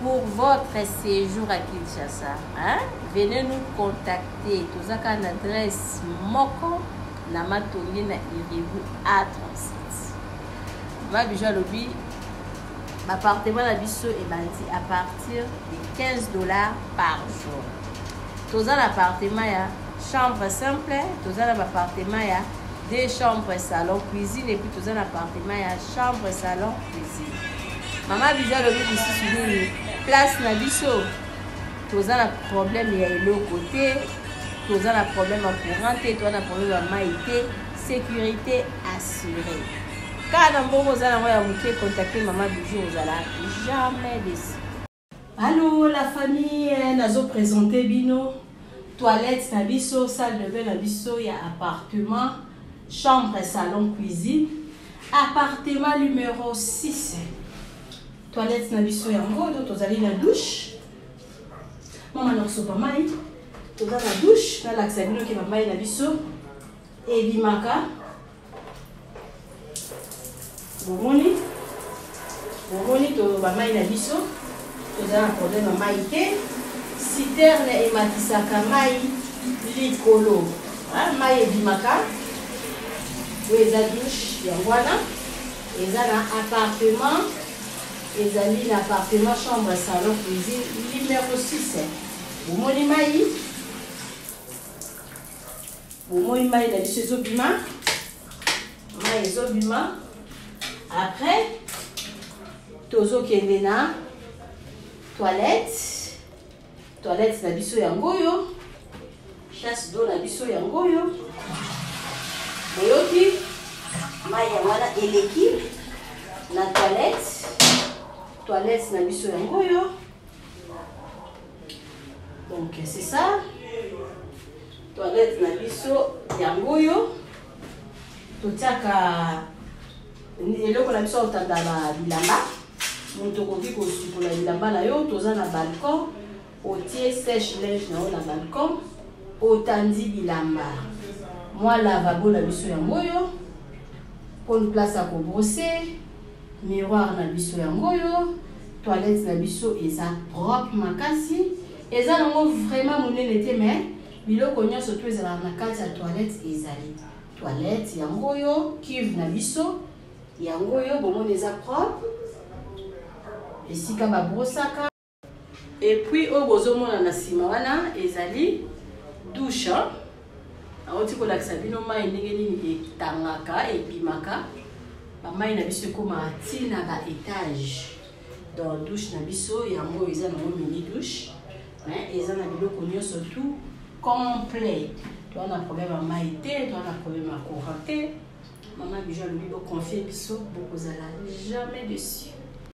pour votre séjour à Kinshasa, hein? Venez nous contacter. Tous à une adresse Moko Namatongi na Iribu A37. Ma bijou lobby, l'appartement à Bisso est bâti à partir de $15 par jour. Tous à l'appartement ya chambre simple, tous à l'appartement ya 2 chambres salon cuisine et puis tous à l'appartement ya chambre salon cuisine. Maman bijou lobby ici sur une place na Bisso. Tous à le problème il y a l'autre côté. Tous à le problème en courant, tous à le problème en maïté, sécurité assurée. Quand vous allez contacter Maman Bijou, vous allez jamais déçu. Allô la famille, nous avons présenté Bino. Toilette na biso, salle de bain na biso, il y a appartement, chambre, salon, cuisine. Appartement numéro 6. Toilette na biso yango, vous allez la douche. Maman n'a pas mal. Vous allez la douche, là l'accès qui va mal na biso. Et bimaka. Bomoni to bamai na biso toza na problème ya mai te citerne ematisaka mai likolo mai ebimaka oyo eza douche yango wana eza na appartement ezali na appartement chambre salon cuisine numéro 6 bomoni mai na biso ezobima mai ezobima. Après, tozo kende na toilette na biso yango yo, chasse d'eau na biso yango yo. Boyoki mai ya wana eleki na toilette na biso yango yo. Donc c'est ça. Toilette na biso yango yo. Totiaka eloko na biso otanda na bilamba moto koki kosukola bilamba na yo toza na balcon otie sèche linge na yo na balcon otandi bilamba mwa lavabo na biso yango yo pone place ya kobrosser miroir na biso yango yo toilette na biso eza propre makasi eza nango vraiment monene te mais biloko nyonso to ezalaka na kati ya toilette ezali toilette yango yo cuve na biso yango yo bomoni eza propre esika babrosaka et puis oyo bozomona na nsima wana ezali douche aoti kolakisa bino mai ndenge nini etangaka ebimaka bamai na biso ekoma ntina ba étage dans douche na biso yango eza nango mini douche eza na biloko nyonso tout complet toa na problème ya mai te toa na problème ya courant te. Maman Bijou a le confier biso, beaucoup jamais déçu.